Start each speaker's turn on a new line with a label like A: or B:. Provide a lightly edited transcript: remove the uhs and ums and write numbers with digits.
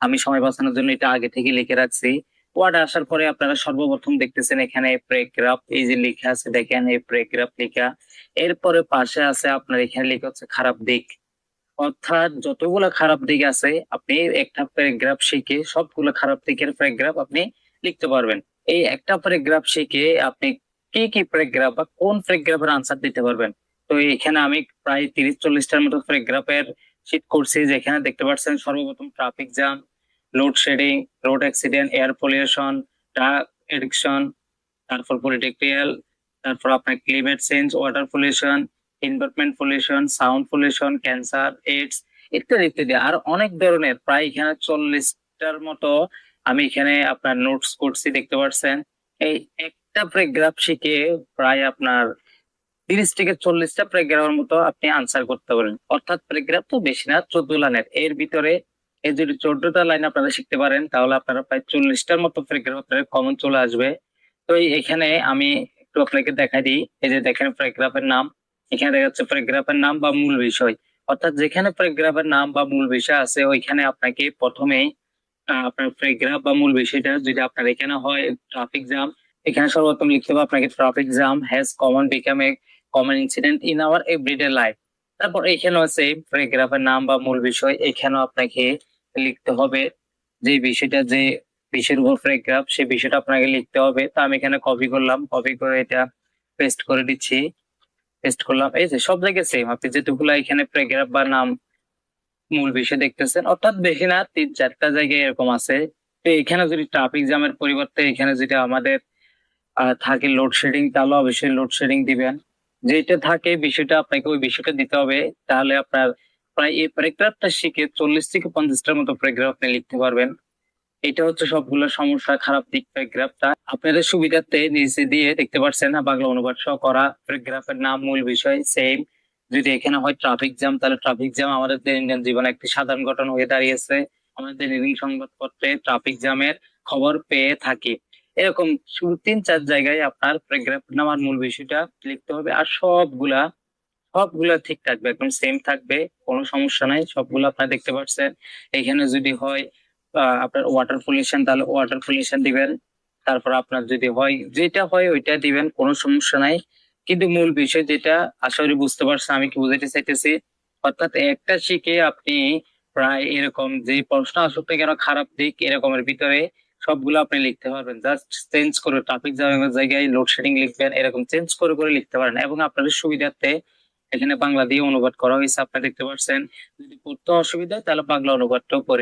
A: আমি সময় বাঁচানোর জন্য এটা আগে থেকে লিখে রাখছি। ওয়ার্ড আসার পরে আপনারা সর্বপ্রথম দেখতেছেন এখানে প্যারাগ্রাফ, এই যে লেখা আছে দেখেন এই প্যারাগ্রাফ লেখা। এরপরে পাশে আছে আপনার এখানে লেখা হচ্ছে খারাপ দিক। অর্থাৎ যতগুলো খারাপ দিক আছে আপনি একটা প্যারাগ্রাফ শিখে সবগুলো খারাপ দিকের প্যারাগ্রাফ আপনি লিখতে পারবেন। এই একটা প্যারাগ্রাফ শিখে আপনি কি কি প্যারাগ্রাফ বা কোন প্যারাগ্রাফের আনসার দিতে পারবেন। তো এখানে আমি প্রায় 30-40টার মতো প্যারাগ্রাফের শীট করছি, যেখানে দেখতে পাচ্ছেন সর্বপ্রথম traffic jam, load shedding, road accident, air pollution, drug addiction, তারপর পলিটিক্যাল, তারপর আপনার climate change, water pollution, environment pollution, sound pollution, cancer, AIDS ইত্যাদি ইত্যাদি আর অনেক ধরনের প্রায় এখানে 40টার মতো আমি এখানে আপনার নোটস করছি, দেখতে পাচ্ছেন। এই একটা প্যারাগ্রাফ শিখে প্রায় আপনার 30 থেকে 40টা প্যারাগ্রাফের মতো আপনি আনসার করতে পারেন। অর্থাৎ প্যারাগ্রাফ তো বেশি না, 14 লাইনের। এর ভিতরে এই যদি 14টা লাইন আপনারা শিখতে পারেন তাহলে আপনারা প্রায় 40টার মতো প্যারাগ্রাফ আপনার কমন চলে আসবে। তো এখানে আমি একটু আপনাকে দেখাই দিই। এই যে দেখেন প্যারাগ্রাফের নাম, এখানে দেখা যাচ্ছে প্যারাগ্রাফের নাম বা মূল বিষয়। অর্থাৎ যেখানে প্যারাগ্রাফের নাম বা মূল বিষয় আছে ওইখানে আপনাকে প্রথমেই আপনার প্যারাগ্রাফ বা মূল বিষয়টা যদি আপনার এখানে হয় ট্রাফিক জ্যাম, এখানে সর্বপ্রথম লিখতে হবে আপনাকে traffic jam has common become a common incident in our everyday life. তারপর এখানে হচ্ছে প্যারাগ্রাফের নাম বা মূল বিষয়, এখানেও আপনাকে লিখতে হবে যে বিষয়টা, যে বিষয়ের উপর প্যারাগ্রাফ সেই বিষয়টা আপনাকে লিখতে হবে। তো আমি এখানে কপি করলাম, কপি করে এটা পেস্ট করে দিচ্ছি, পেস্ট করলাম। এই যে সব জায়গায় সেম, আপনি যেটুকুলা এখানে প্যারাগ্রাফ বা নাম মূল বিষয় দেখতেছেন, অর্থাৎ বেশি না, 3-4টা জায়গায় এরকম আছে। তো এখানে যদি ট্রাফিক জ্যামের পরিবর্তে এখানে যেটা আমাদের থাকে লোডশেডিং, তাহলে অবশ্যই লোডশেডিং দিবেন। যেটা থাকে বিষয়টা আপনাকে ওই বিষয়টা দিতে হবে। তাহলে আপনার প্রায় এই প্যারাগ্রাফটা শিখে 40 থেকে 50টার মতো প্যারাগ্রাফ আপনি লিখতে পারবেন। এটা হচ্ছে সবগুলো সমস্যা, খারাপ দিক প্যারাগ্রাফটা। আপনাদের সুবিধার্থে নিচে দিয়ে দেখতে পাচ্ছেন না বাংলা অনুবাদ সহ করা প্যারাগ্রাফের নাম মূল বিষয় সেম। যদি এখানে হয় ট্রাফিক জ্যাম তাহলে ট্রাফিক জ্যাম আমাদের দৈনন্দিন জীবনে একটি সাধারণ ঘটনা হয়ে দাঁড়িয়েছে। আমাদের দৈনন্দিন সংবাদপত্রে ট্রাফিক জ্যামের খবর পেয়ে থাকি। এরকম 3-4 জায়গায় আপনার প্যারাগ্রাফের নাম আর মূল বিষয়টা লিখতে হবে। আর সবগুলা সবগুলা ঠিক থাকবে, একদম সেম থাকবে, কোনো সমস্যা নাই। সবগুলো আপনারা দেখতে পাচ্ছেন। এখানে যদি হয় আপনার ওয়াটার পলিউশন তাহলে ওয়াটার পলিউশন দিবেন। তারপর আপনার যদি হয় যেটা হয় ওইটা দিবেন, কোনো সমস্যা নাই। কিন্তু মূল বিষয় যেটা, আশা করি বুঝতে পারছেন আমি কি বুঝাতে চাইতেছি। অর্থাৎ একটা শিখে আপনি প্রায় এরকম যে প্রশ্ন আসুক না কেন খারাপ দিক এরকমের ভিতরে সবগুলো আপনি লিখতে পারবেন। জাস্ট চেঞ্জ করে ট্রাফিক জ্যামের জায়গায় লোডশেডিং লিখবেন, এরকম চেঞ্জ করে করে লিখতে পারেন। এবং আপনাদের সুবিধার্থে এখানে বাংলা দিয়ে অনুবাদ করা হয়েছে, আপনারা দেখতে পাচ্ছেন। যদি পড়তে অসুবিধা হয় তাহলে বাংলা অনুবাদটাও করে